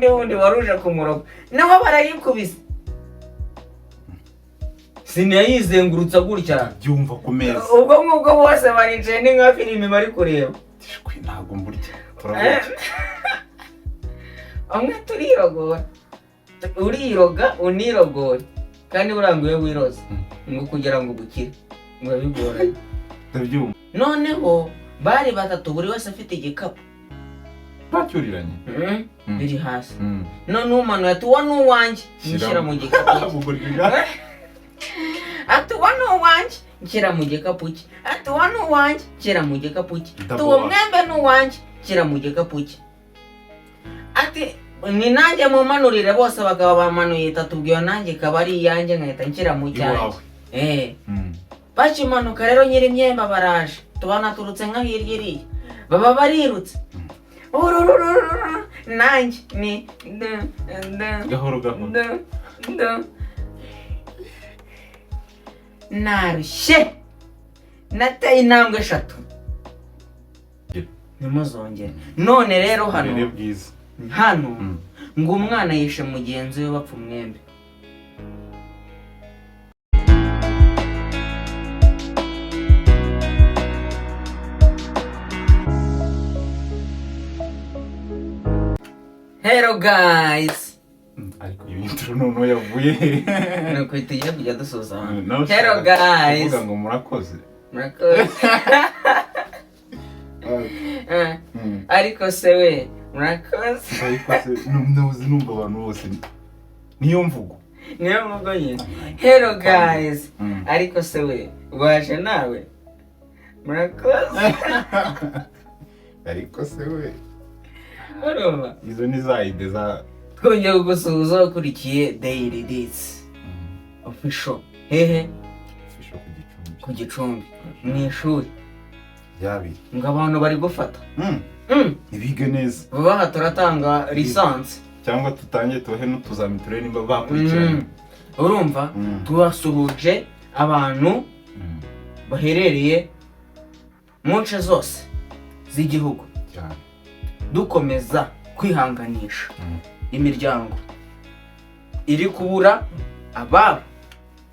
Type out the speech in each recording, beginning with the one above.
wundi waruje kumuroga naho barayikubise sinayizengurutsa gutya byumva ku meza ubwo ngubwo bose baricaye ni nka filime bari kureba ntabwo mburya turavuga amwe turirogora uriroga unirogora kandi uranguye wiroza ngo kugira ngo bukire ngo bigoranye ndabyumva noneho bari batatu buri wese afite igikapu bacyuriranye biri hasi none umanuye ati uwo ni uwanjye nshyira mu gikapu ati uwo ni uwanjye nshyira mu gikapu cye ati uwo ni uwanjye nshyira mu gikapu cye ati uwo mwembe ni uwanjye nshyira mu gikapu cye ati ni nanjye mumanurire bose bakaba bamanuye itatu ubwo nanjye ikaba ari iyanjye nkahita nshyira mu cyanjye bakimanuka rero nyiri imyemba baraje tubanaturutse nka hirya iriya baba barirutse nanjye ni gahoro gahoro narushye nateye intambwe 3 nimuzongere none rero hano ngo umwana yishe mugenzi we bapfa umwembe Hello guys. Ariko iyo intro none yavuye. Nuko tugiye kujya dusoza. Hello guys. Uvuga ngo murakoze. Ariko se we murakoze. Ariko se numva abantu bose niyo mvugo. Niyo mvugo nyine. Hello guys. Ariko se we waje nawe. Murakoze. Ariko se we Urumva? Izo ni zaide za twongeye gusuhuza ukurikiye Daily Dates official hehe official ku Gicumbi mu ishuri yabi ngo abantu bari gufata ibige neza baha turatanga lisansi cyangwa tutangiye tuhe n'utuzamiture nimba bakurikiranye urumva tubasuhuje abantu baherereye mu nce zose z'igihugu cyane dukomeza kwihanganisha imiryango iri kubura ababo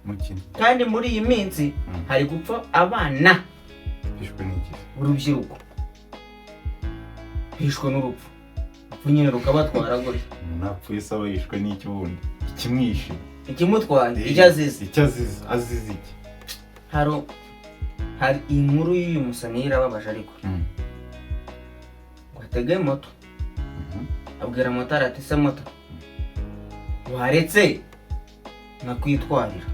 mukino kandi muri iyi minsi hari gupfa abana bishwe n'iki urubyiruko bishwe n'urupfu nyine rukabatwara gutya napfuye saba yishwe n'iki bundi ikimwishe ikimutwaye icyo azize azize iki hari inkuru y'uyu musani irababaje ariko atege moto abwira motari ati se moto waretse nakwitwarira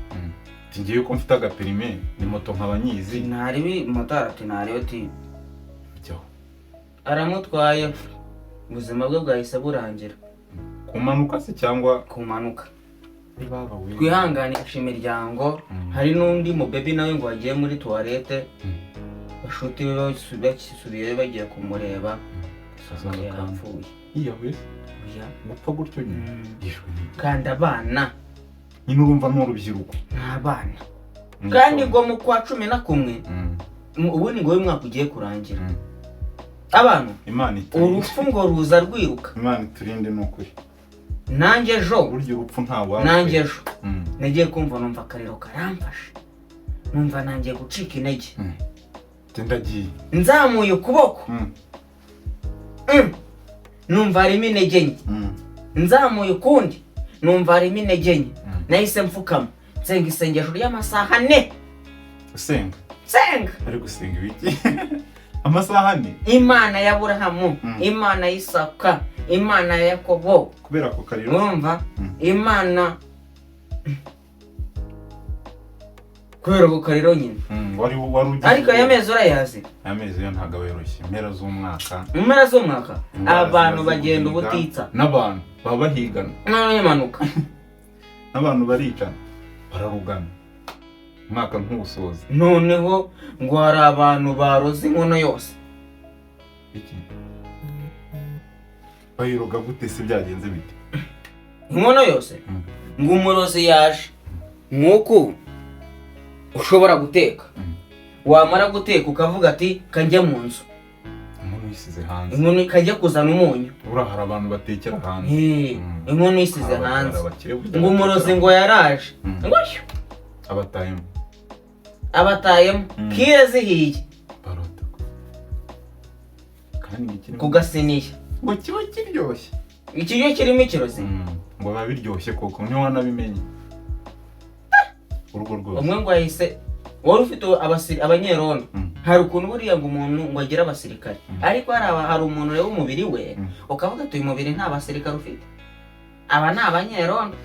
ngiye ko mfite agaperime ni moto nk'abanyizi ntaribi motari ati ntariwe ati cyo aramutwaye ubuzima bwe bwahise burangira kumanuka se cyangwa kumanuka twihanganisha imiryango hari n'undi mu baby nawe ngo agiye muri toilette bashuti basubiye bagiye kumureba yapfuye iya wese gupfa gutyo nyine yishwe kandi abana nyine urumva n'urubyiruko n'abana kandi ngo mu kwa 11 ubundi ngo mwaka ugiye kurangira abantu Imana urupfu ngo ruza rwiruka Imana iturinde n'ukuri nanjye ejo buryo urupfu ntawe nanjye ejo nagiye kumva numva akariro karamfashe numva nangiye gucika intege ndagiye nzamuye ukuboko numva harimo intege nke nzamuye ukundi numva harimo intege nke nahise mfukama nsenga isengesho ry'amasaha 4 usenga ari gusenga ibiki amasaha 4 Imana ya Aburahamu Imana y'Isaka Imana ya Yakobo kubera ko kariro urumva Imana kubera ko kariro nyine wari ariko yamezi urayazi amezi yo ntago yoroshye impera z'umwaka abantu bagenda ubutitsa n'abantu baba bahigana n'amanuka n'abantu baricana bararugana umwaka nk'ubusoza noneho ngo hari abantu baroze inkono yose iki bayiroga gute se byagenze bite inkono yose ngo umurozi yaje nk'uko ushobora guteka wamara guteka ukavuga ati kanjye mu nzu uyisize hanze. inkono ikajya kuzana umunyu. Urahara abantu batekera hanze. Inkono isize hanze. Ngo umurozi ngo yaraje. Ngosho. Abatayemo. Kire zihiye. Barota. Kandi ikiri kugasiniye. Ngo kiba kiryoshye. Ikiryo kirimo ikirozi. Ngo babiryoshye koko ntiwanabimenye. Urugo rwose. Umwe ngo yahise wari ufite abanyerondo. Hari ukuntu buriya ngo umuntu ngo agira abasirikare. Ariko hari umuntu rero umubiri we ukavuga ati uyu mubiri nta basirikare ufite. Aba ni abanyerondo.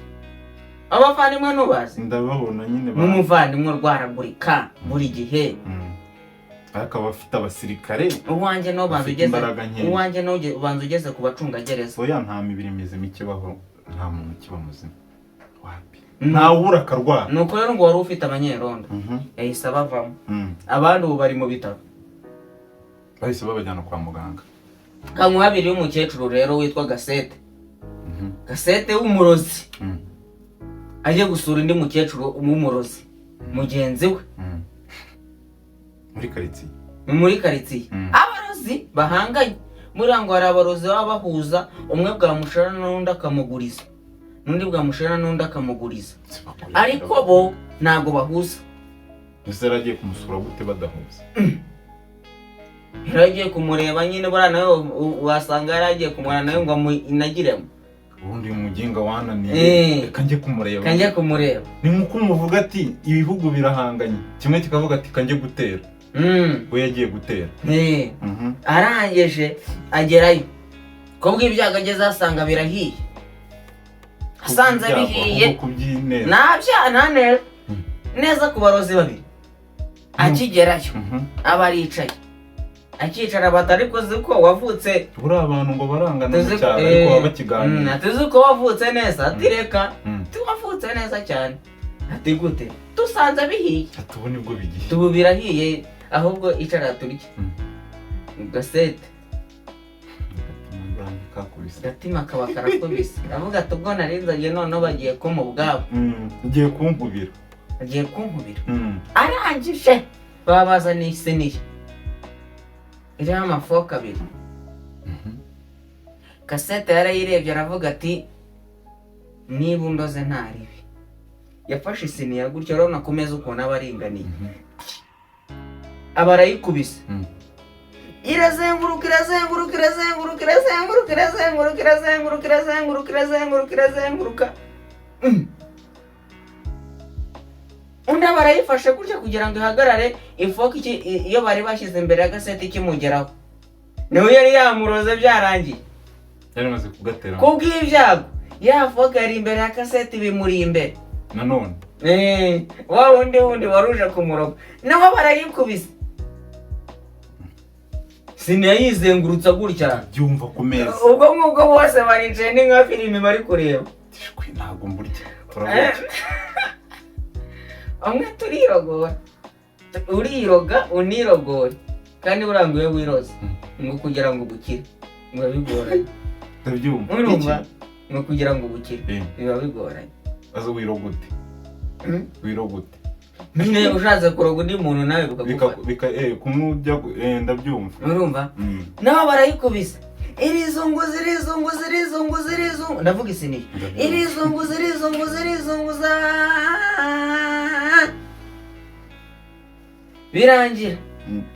Abavandimwe nubazi. Ndababona nyine n'umuvandimwe rwaragurika buri gihe. Akaba afite abasirikare. Uwanjye no banza ugeze ku bacungagereza. Oya nta mibiri mizima ikibaho, nta muntu kiba muzima. Wapi? Nta ubura akarwara. Nuko rero ngo wari ufite abanyerondo. Yahise abavamo. Abandi ubu bari mu bitaro. Bahise babajyana kwa muganga. Kamuhabiri y'umukecuru rero witwa Gasete. Gasete w'umurozi. Aje gusura indi mukecuru w'umurozi. Mugenzi we. Muri karitsiye. Abarozi bahanganye. Murango hari abarozi baba bahuza, umwe bwamushara n'undi akamuguriza. Nundi bwamushara n'undi akamuguriza. Ariko bo ntago bahuza. Ese yaragiye kumusura gute badahuza? Yaragiye kumureba nyine bura nawe wasanga yaragiye kumurana nawe ngo inagiremo. Ubundi umuginga wananiye kanje kumureba. Ni nkuko umuvuga ati ibihugu birahanganye. Kimwe kikavuga ati kanje gutera. We yagiye gutera. Arangeje agerayo. Ko bw'ibyago ageze asanga birahiye. Asanze bihiye. Nabya neza ku barozi babiri. Akigerayo abaricaye. Akicara batari kuzi ko wavutse. Buri abantu ngo barangana cyane ariko babakiganira. Atuzi ko wavutse neza atireka. Tuwavutse neza cyane. Ati gute? Tusanze bihiye. Atubone ubwo bigiye. Tubu birahiye ahubwo icara turye. Gasete. Gatima kaba karakubise. Avuga tubwo narinzaje none bagiye ko mu bwabo. Ugiye kunkubira. Arangije babaza n'isiniye. Iri amafoka abiri. Gasete yarayirebye aravuga ati niba undoze ntaribi. Yafashe isiniya gutyo rero nakomeza ukuntu abaringaniye. Abarayikubise. Irazenguruka. Unda barayifashe gutyo kugira ngo ihagarare ifoka iyo bari bashyize imbere ya Gasete ikimugeraho. Niwe yari yamuroze byarangiye. Yari maze kugatera. Kubw'ibyago ya foka yari imbere ya Gasete bimuri imbere. Nanone. Wa wundi waruje kumuroga. Naho barayikubise. Sinayizengurutsa gutya. Byumva ku meza. Ubwo ngubwo bose baricaye ni nka filime bari kureba. Tishwe ntago mburya. Turabona. Amwe turirogora. Uriroga unirogora. Kandi buranguye wiroza. Ngo kugira ngo bukire. Ngo bigoranye. Ndabyumva. Urumva? Ngo kugira ngo bukire. Biba bigoranye. Azo wirogute. Wirogute. Mine ushaze kuroga undi muntu nawe bukagufata. Kumujya ndabyumva. Urumva? Naho barayikubise. Irizungu. Ndavuga isiniye. Irizungu. Birangira.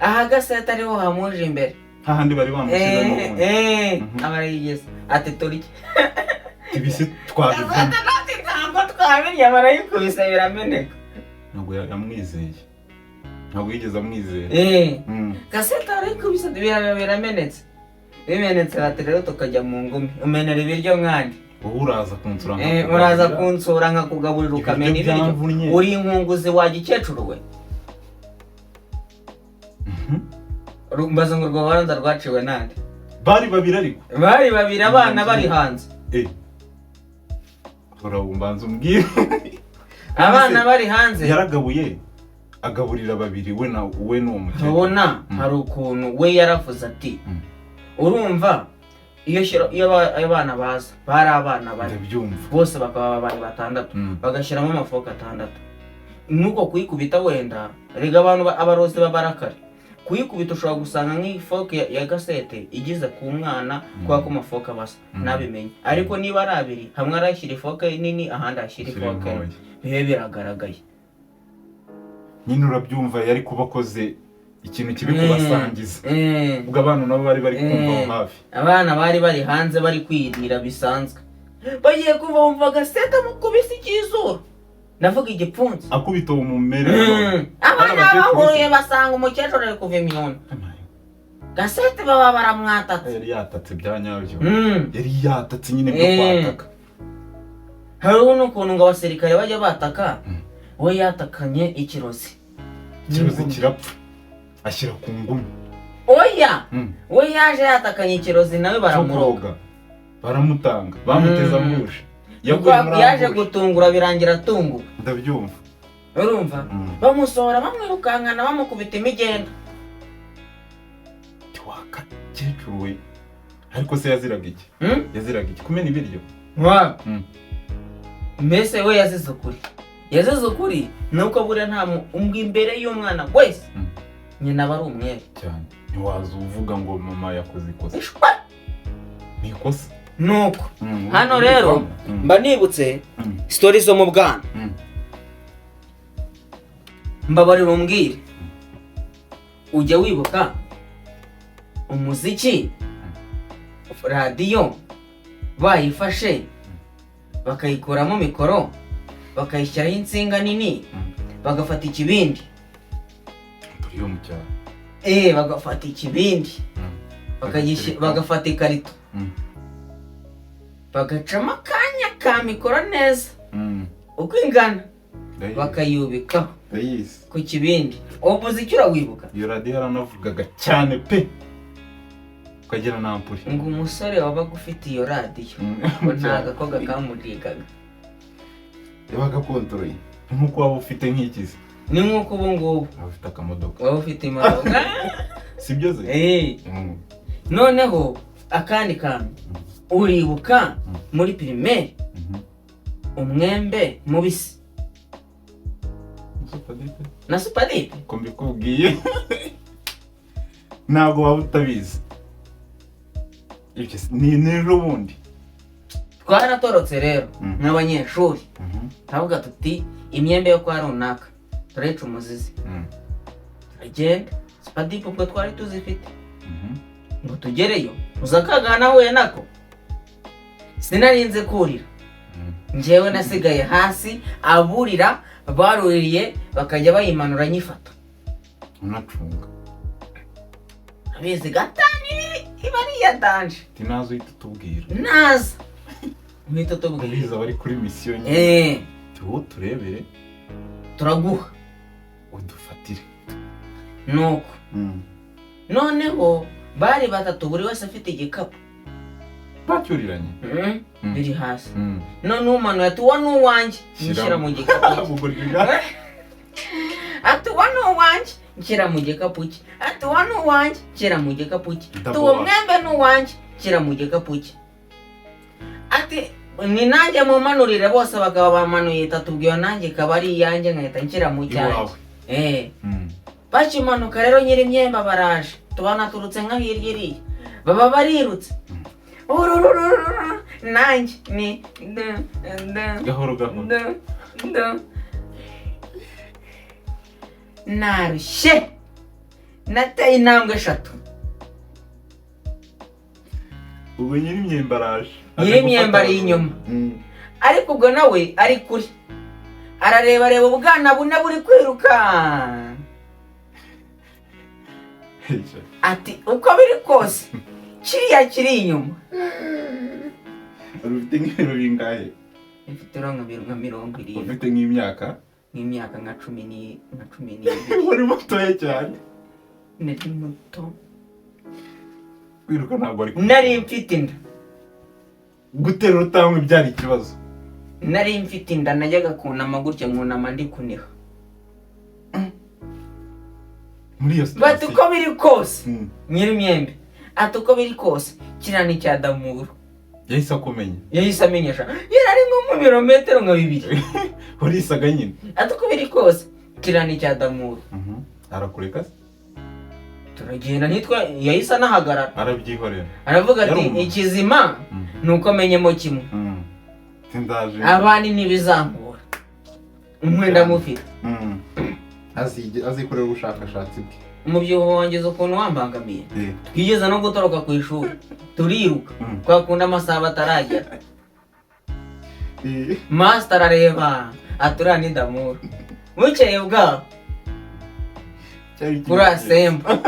Aha Gasete ariho hamuje imbere. Hahandi bari bamushyize n'ubundi. Abarayigeze. Ati turye. Ibisi twabivuna. Ntabwo twabirya barayikubise birameneka. Ntabwo yamwizeye. Ntabwo yigeze amwizera. Gasete arayikubise biramenetse. Bimenetse ati rero tukajya mu ngumi. Umenera ibiryo nkandi. Wowe uraza kunsura nkakugaburira ukamena ibiryo. Uri inkunguzi wa gikecuru we. Rumbaza ngo rwo baranza rwaciwe nande. Bari babiri ariko. Bari babiri abana bari hanze. Urabumbanza umbwire. Abana bari hanze. Yaragabuye agaburira babiri we n'uwo mukecuru. Ubona hari ukuntu we yaravuze ati urumva iyo abana baza bari abana bari bose bakaba bari batandatu bagashyiramo amafoka atandatu. Nuko kuyikubita wenda rega abantu abarozi babarakare kuyikubita ushobora gusanga nk'ifoke ya gasete igize ku mwana kwa ko mafoke basa nabimenye, ariko niba ari abiri hamwe arashyira ifoke nini ahandi ashyira ifoke bihe biragaragaye. Nyine urabyumva yari kubakoze ikintu kibi kubasangiza. Ubwo abana nabo bari kumva hafi. Abana bari hanze bari kwirira bisanzwe. Bagiye kuva umva gasete mukubise ikizuru. Navuga igipfunsi. Akubita umumere. Abana bahuye basanga umukecuru ari kuva imyuna. Gasete baba baramwatatse. Yari yatatse byanyabyo. Yari yatatse nyine byo kwataka. Hari ukuntu ngo abasirikare bajya bataka, we yatakanye ikirozi. Ikirozi kirapfa. Ashyira ku ngumi. Oya! We yaje yatakanye ikirozi nawe baramuroga. Baramutanga. Bamuteza murusha. Yaje gutungura birangira atunguwe. Ndabyumva. Urumva? Bamusohora bamwirukankana bamukubita imigenda. Tiwaka cyecuru we. Ariko se yaziraga iki? Yaziraga iki? Kumena ibiryo. Wa. Mbese we yazize ukuri. Yazize ukuri nuko bure nta umbwa imbere y'umwana wese. Nyina bari umwere cyane. Ntiwaza uvuga ngo mama yakoze ikosa. Ni ikosa. Nuko hano rero mba nibutse story zo mu bwana. Mbabarira umbwire. Ujya wibuka umuziki radio bayifashe bakayikuramo mikoro bakayishyiraho insinga nini bagafata ikibindi. Turiyo mu cyaro. Bagafata ikibindi bagafata ikarito bagacamo akanya ka mikoro neza uko ingana bakayubikaho ku kibindi. Umuziki urawibuka? Iyo radio yaranavugaga cyane pe ukagira nampuri ngo umusore wabaga ufite iyo radio ngo nta gakoga kamurigaga yabaga kontroye nk'uko waba ufite nk'ikizi. Ni nk'uko ubu ngubu waba ufite akamodoka, waba ufite imodoka sibyo ze? Noneho akandi kantu uribuka muri primaire umwembe mubisi na supadipe ko mbikubwiye ntabwo waba utabizi. Ni nero bundi twaratorotse rero nk'abanyeshuri tavuga tuti imyembe yo kwa runaka tureca umuzizi agenda supadipe ubwo twari tuzifite ngo tugereyo uzakagana huye nako sinarinze kurira njyewe nasigaye hasi aburira baruriye bakajya bayimanura nyifata unacunga abizi gatani ibari ya danje tinazo itutubwira naza uhita tubwira biza bari kuri mission nyine turebere turaguha udufatire nuko noneho bari batatu buri wese afite igikapu bacyuriranye biri hasi none umanuye ati wa n'uwanjye nshyira mu gikapu ati wa n'uwanjye nshyira mu gikapu cye ati wa n'uwanjye nshyira mu gikapu cye tuwo mwembe n'uwanjye nshyira mu gikapu cye ati ni nanjye mumanurire bose abagabo bamanuye itatubwiye nanjye ikaba ari iyanjye nkahita nshyira mu cyanjye. Bakimanuka rero nyiri imyemba baraje tubana turutse nka hirya iriya baba barirutse nanjye ni gahoro gahoro narushye nateye intambwe 3. ubwo nyiri imyemba araje nyiri imyemba ari inyuma ariko ubwo nawe ari kuri arareba reba ubwana bune buri kwiruka ati uko biri kose kiriya kiri inyuma. Ufite nk'ibiro bingahe? Mfite nka 20. Ufite nk'imyaka? Nk'imyaka nka 10 Wari mutoye cyane. Nari muto. Kwiruka ntabwo ari nari mfite inda. Gutera utangwe byari ikibazo. Nari mfite inda najyaga kunama gutya nkunama ndi kuniha. Muri iyo bati uko biri kose nyiri imyembe ati uko biri kose kirani cya Damuru yahise akumenya yahise amenyesha yarari mu birometero nka 2 urisaga nyine ati uko biri kose kirani cya Damuru arakureka turagenda nitwa yahise anahagarara arabyihorera aravuga ati ikizima nuko amenyemo kimwe abandi ntibizambura umwenda mufite azikorera ubushakashatsi bwe umubyibuho wangiza ukuntu wambangamiye twigeze no gutoroka ku ishuri turiruka twakunda amasaha bataragera master arareba atura ni Damuru bukeye bwaho kuri asemba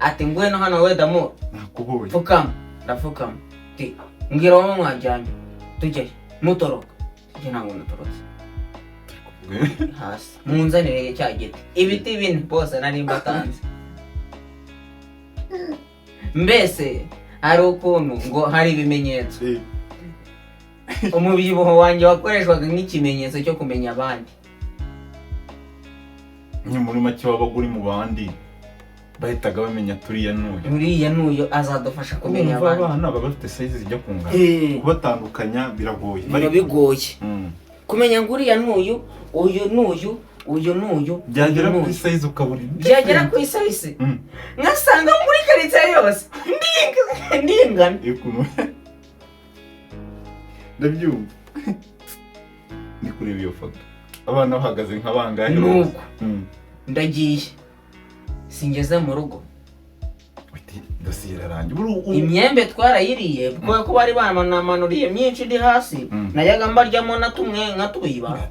ati ngwino hano we Damuru nakubonye pfukama ndapfukama ati mbwira wowe mwajyanye tujye mutoroka tujye ntabwo natorotse hasi munzanire cya giti ibiti bine bose nari mbatanze mbese hari ukuntu ngo hari ibimenyetso umubyibuho wanjye wakoreshwaga nk'ikimenyetso cyo kumenya abandi ni muri make wabaga uri mu bandi bahitaga bamenya turiya n'uyu azadufasha kumenya abandi abana baba bafite size zijya kungana kubatandukanya biragoye bigoye kumenya ngo uriya n'uyu uyu n'uyu byagera kuri size ukabura byagera kuri size nkasanga muri karitsiye yose ndingana ndabyumva ndi kureba iyo foto abana bahagaze nk'abangahe nuko ndagiye singeze mu rugo dosiye irarangiye imyembe twarayiriye kubera ko bari banamanuriye myinshi iri hasi najyaga mbaryamo na tumwe nka tuyiba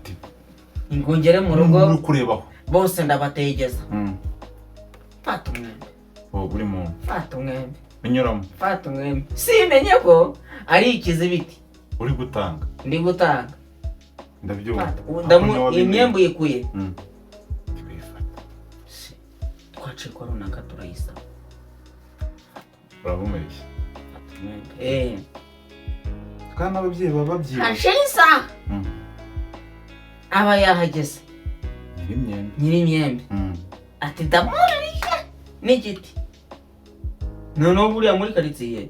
ngo ngere mu rugo uri kurebaho bose ndabategeza fata umwembe uri mu fata umwembe unyuramo fata umwembe simenye ko ari ikizibiti uri gutanga ndi gutanga ndabyumva imyembe uyikuye twacikwa runaka turayisaba urabumeshya kandi ababyeyi baba babyibushye hashize isaha aba yahageze nyir'imyembe ati Damuru arihe n'igiti noneho buriya muri karitsiye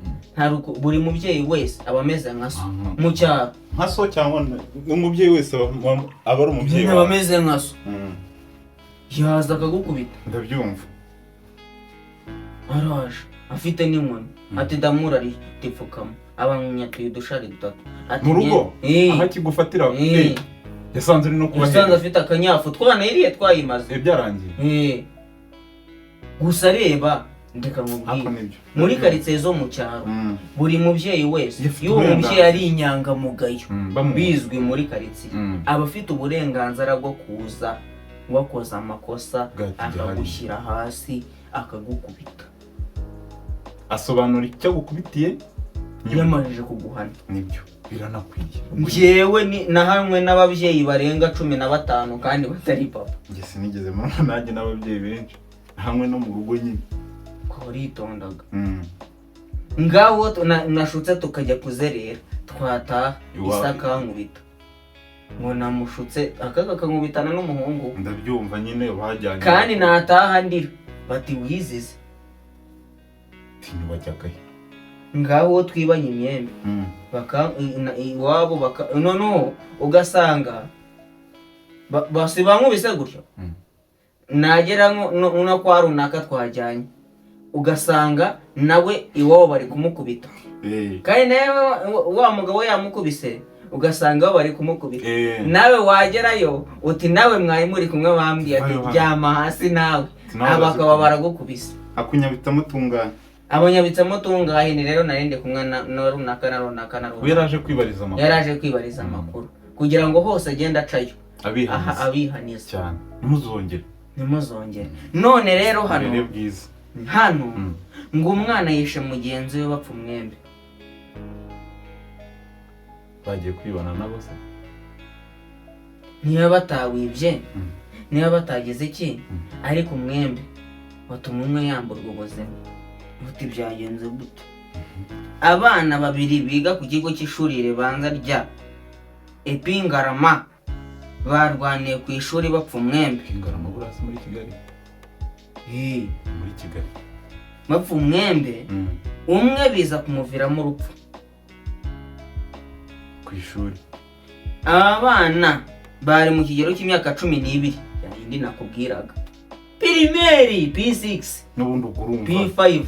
buri mubyeyi wese aba ameze nka so mu cyaro nka so cyangwa umubyeyi wese aba ari umubyeyi aba ameze nka so yaza akagukubita ndabyumva araje afite n'inkoni ati Damuru ari tipfukamo abanyatuye udushari dutatu mu rugo aho akigufatira yasanze uri no kuba yasanze afite akanyafu twanayiriye twayimaze byarangiye gusa reba ndeka nkubwire muri karitsiye zo mu cyaro buri mubyeyi wese iyo uwo mubyeyi ari inyangamugayo bizwi muri karitsiye aba afite uburenganzira bwo kuza wakoza amakosa akagushyira hasi akagukubita asobanura icyo gukubitiye yamajije kuguhana nibyo biranakwiye njyewe na hamwe n'ababyeyi barenga 15 kandi batari papa njye sinigeze mbona nanjye n'ababyeyi benshi hamwe no mu rugo nyine ko ritondaga ngaho nashutse tukajya kuzerera twataha isaka nkubita ngo namushutse akaga kankubitana n'umuhungu ndabyumva nyine bajyanye kandi nataha ndira bati wizize tinubajyagaye ngaho twibanye imyembe iwabo noneho ugasanga basibankubise gutyo nagera no kwa runaka twajyanye ugasanga nawe iwabo bari kumukubita kandi nawe wa mugabo yamukubise ugasanga bari kumukubita nawe wagerayo uti nawe mwari muri kumwe bambwiye ati ryama hasi nawe abakaba baragukubise akunyabitamo tungana abanyabitsamo tungahine rero narinde kumwe na runaka yaraje kwibariza amakuru kugira ngo hose agenda acayo abihaniza cyane nimuzongere none rero hano ngo umwana yishe mugenzi we bapfa umwembe bagiye kwibana nabo se niba batawibye niba batagize iki ariko umwembe watuma umwe yamburwa ubuzima buti byagenze gute abana babiri biga ku kigo cy'ishuri ribanza rya Epingarama barwaniye ku ishuri bapfa umwembe Epingarama burasi muri Kigali muri Kigali bapfa umwembe umwe biza kumuviramo urupfu ku ishuri abana bari mu kigero cy'imyaka 12 yindi nakubwiraga pirimeri P6 n'ubundi urumva P5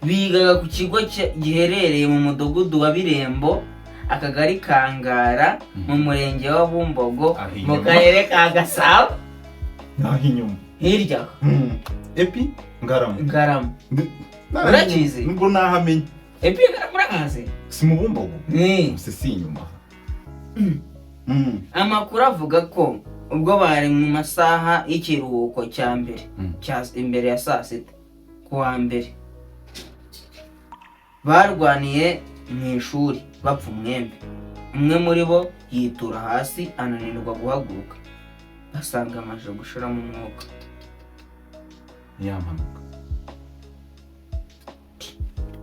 bigaga ku kigo giherereye mu mudugudu wa Birembo, akagari Kangara, mu murenge wa Bumbogo, mu karere ka Gasabo. naho inyuma hirya epi Ngarama urakizi nubwo nahamenye epi Ngarama urakazi si mu Bumbogo si inyuma. Amakuru avuga ko ubwo bari mu masaha y'ikiruhuko cya mbere imbere ya saa sita kuwa mbere, barwaniye mu ishuri bapfa umwembe. Umwe muri bo yitura hasi ananirwa guhaguruka, asanga amaze gushiramo umwuka. Yamanuka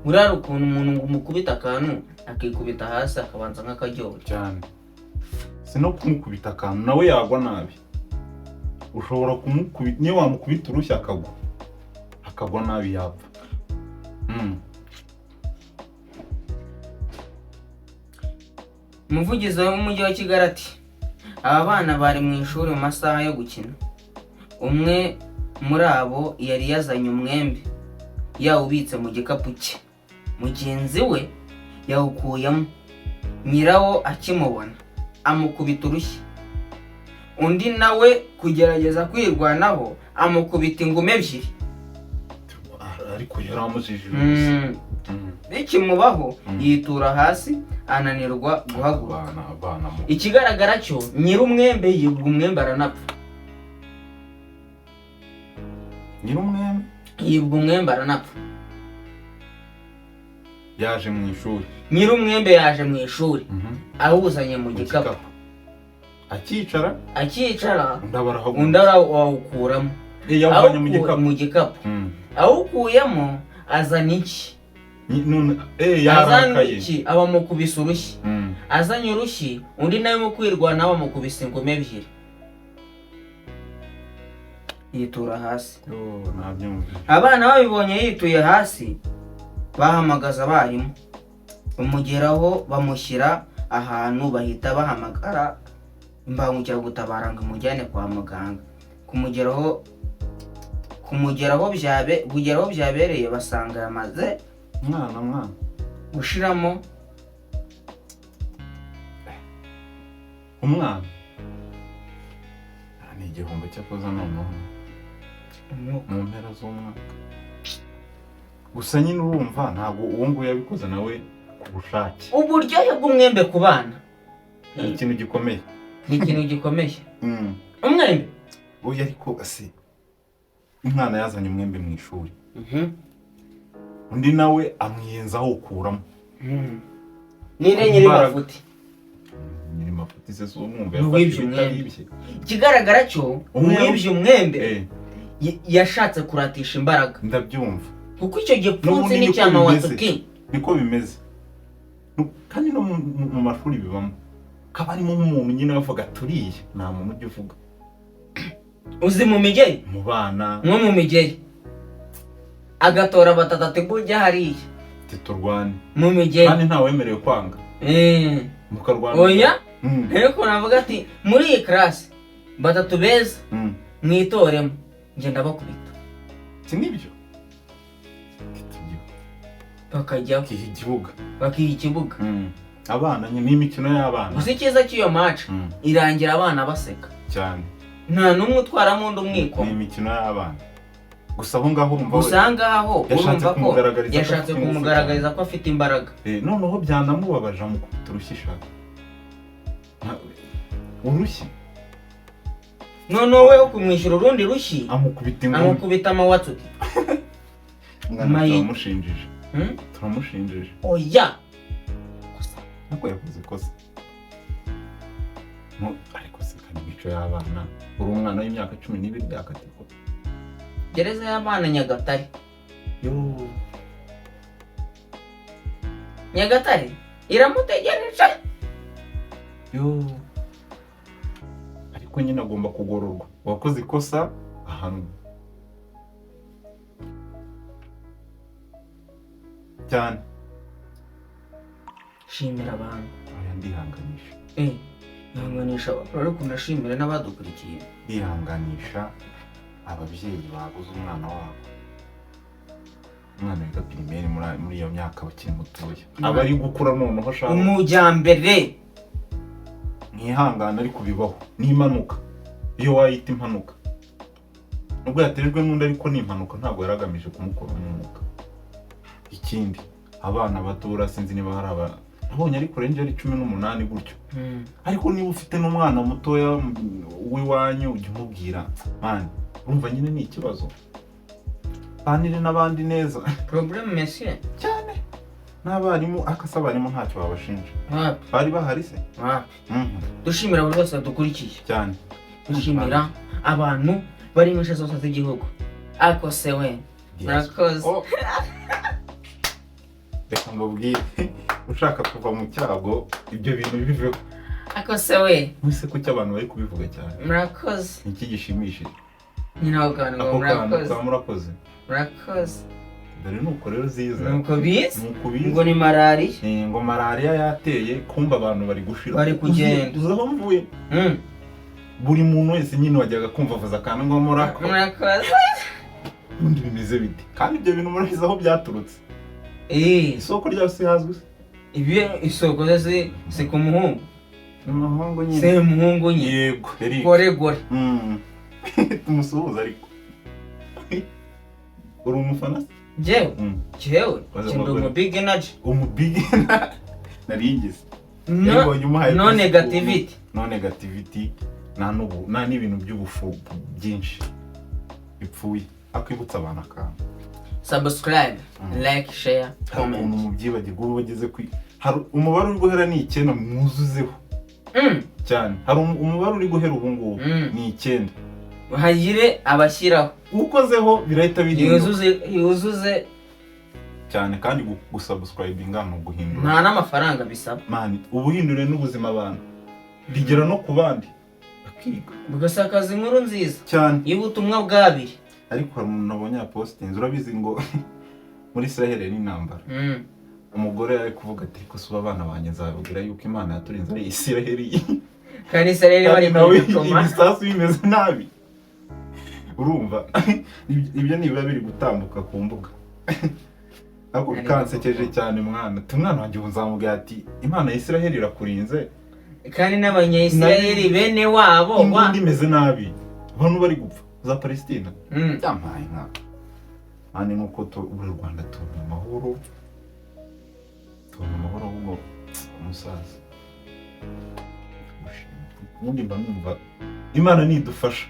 urara ukuntu umuntu ngo umukubita akantu akikubita hasi akabanza nk'akaryoha cyane. Si no kumukubita akantu nawe yagwa nabi, ushobora kumukubita niyo wamukubita urushya akagwa nabi yapfa. Umuvugizi w'umujyi wa Kigali ati aba bana bari mu ishuri mu masaha yo gukina. Umwe muri abo yari yazanye umwembe yawubitse mu gikapu cye, mugenzi we yawukuyemo. Nyirawo akimubona amukubita urushyi, undi nawe kugerageza kwirwanaho amukubita ingumi ebyiri, ariko yaramujije bikimubaho yitura hasi ananirwa guhaguruka. Ikigaragara cyo nyir'umwembe yibwa umwembe aranapfa. Yibwa umwembe aranapfa. Yaje mu ishuri, nyir'umwembe yaje mu ishuri awuzanye mu gikapu, akicara undi arawukuramo mu gikapu. Awukuyemo azana iki abamukubise urushyi. Azanye urushyi undi nawe mu kwirwanaho bamukubise ingumi ebyiri, yitura hasi. Abana babibonye yituye hasi bahamagaza abarimu, bamugeraho bamushyira ahantu bahita bahamagara imbangukiragutabara ngo imujyane kwa muganga. Kumugeraho byabereye basanga yamaze mwana gushiramo umwana. Ni igihombo cyakoze noneho mu mpera z'umwaka. Gusa nyine urumva ntabwo uwo nguwo yabikoze nawe ku bushake. Uburyohe bw'umwembe ku bana ni ikintu gikomeye. Umwembe oya, ariko se umwana yazanye umwembe mu ishuri, undi nawe amwiyenzaho ukuramo. Nyiri mafuti se umwumve ikigaragara cyo umwibye umwembe yashatse kuratisha imbaraga. Ndabyumva kuko icyo gipfunsi ni cyama watuki niko bimeze, kandi no mu mashuri bibamo kaba arimo nk'umuntu nyine bavuga turiye, nta muntu ujya uvuga uzi mu migeri mu bana nko mu migeri agatora batatu bujya hariya titurwane mu migeri, kandi nta wemerewe kwanga mukarwana. Oya ariko navuga ati muri iyi class batatu beza mwitoremo nje ndabakubita. Nibyo bakajya bakiha ikibuga. Abana ni imikino y'abana. Gusa icyiza cy'iyo match irangira abana baseka cyane, nta n'umwe utwaramo undi umwiko. Ni imikino y'abana gusa aho ngaho urumva yashatse kumugaragariza ko afite imbaraga. Noneho byanamubabaje amukubita urushyi ishaka urushyi, noneho we kumwishyura urundi rushyi amukubita amawatsuki. Turamushinjije oya nako yakoze ikosa. Ariko se kandi imico y'abana, uri umwana w'imyaka 12 yakatiko gereza y'abana Nyagatare. Nyagatare iramutegereje. Ariko nyine agomba kugororwa, wakoze ikosa ahantu cyane. Shimira abantu aya ndihanganisha. Ihanganisha rero kunashimira n'abadukurikiye. Bihanganisha ababyeyi babuze umwana wabo. Umwana wiga primaire muri iyo myaka bakiri mutoya. Abari gukura noneho shaka. Umujyambere. Ntihangana ariko bibaho. Ni impanuka. Iyo wayita impanuka. Nubwo yaterejwe n'undi ariko ni impanuka ntabwo yaragamije kumukora umwuka. Ikindi abana batura sinzi niba hari aba nabonye ariko renje ari 18 gutyo. Ariko niba ufite n'umwana mutoya w'iwanyu ujye umubwira man urumva nyine ni ikibazo. Banire n'abandi neza. Problem monsieur. Cyane. N'abarimu akasabarimu ntacyo babashinja. Bari bahari se? Dushimira buri wese dukurikiye. Cyane. Dushimira abantu bari mu zose z'igihugu. Akose we. Murakoze. Reka mbabwire ushaka kuva mu cyago ibyo bintu biveho. Akose we. Mwese ko cy'abantu bari kubivuga cyane. Murakoze. Iki gishimishije. Nyina wakana ngo murakoze. Murakoze. Murakoze. Dore nuko rero ziza. Nuko bizi? Ngo ni malaria. Ngo malaria yateye kumba abantu bari gushira. Bari kugenda. Uzaho mvuye. Buri muntu wese nyine wajyaga kumva avuza kandi ngo murakoze. Undi bimeze bite? Kandi ibyo bintu murabizi aho byaturutse. Isoko rya se hazwi. Ibi isoko zese se ku muhungu. Umuhungu nyine. Se muhungu nyine. Yego, yari. Gore. Tumusuhuza ariko. Uri umufana? Jewe. Kindo mu big energy. Big narigize. No negativity. No negativity. Nta n'ibintu by'ubufu byinshi bipfuye. Akwibutsa abantu akanga. Subscribe, like, share, comment. Umubyibagirwa ubu bageze hari umubare uri guhera ni 9 mwuzuzeho. Cyane. Hari umubare uri guhera ubu ngubu ni 9. Hagire abashyiraho. Ukozeho birahita bihinduka. Yuzuze cyane kandi gusubscribinga no guhindura. Nta n'amafaranga bisaba. Man, ubuhindure n'ubuzima abantu. Bigera no ku bandi. Bakiga. Bugasakaza inkuru nziza. Cyane. Y'ubutumwa bwabiri. Ariko hari umuntu nabonye postinze urabizi ngo muri Israel ni intambara. Umugore ari kuvuga ati ko suba abana banjye nzababwira yuko Imana yaturinze ari Israel. Kandi Israel bari koma. Ibisasu bimeze nabi. Urumva ibyo niba biri gutambuka ku mbuga. Ako kansekeje cyane mwana. Tumwana wanjye uzamubwira ati Imana ya Israel irakurinze. Kandi n'abanya-Israel bene wabo ndimeze nabi. Abantu bari gupfa za Palestina. Yamaye nka. Ani nuko u Rwanda tubona amahoro. Ubwo umusaza. Ubundi mbanumva Imana nidufasha.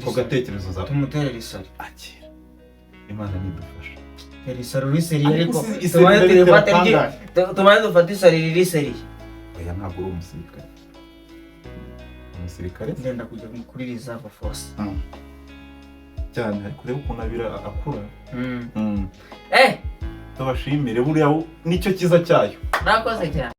Ugatekerezo za tumuterera isari. Akira. Imana nidufasha. Isari riseri ariko tumaye telefate tumaye dufata isari riseri. Oya ntabwo uri umusirikare. Umusirikare ngenda kujya kuri reserve force. Cyane ariko rero ukuntu abira akura. Tubashimire buriya nicyo kiza cyayo. Murakoze cyane.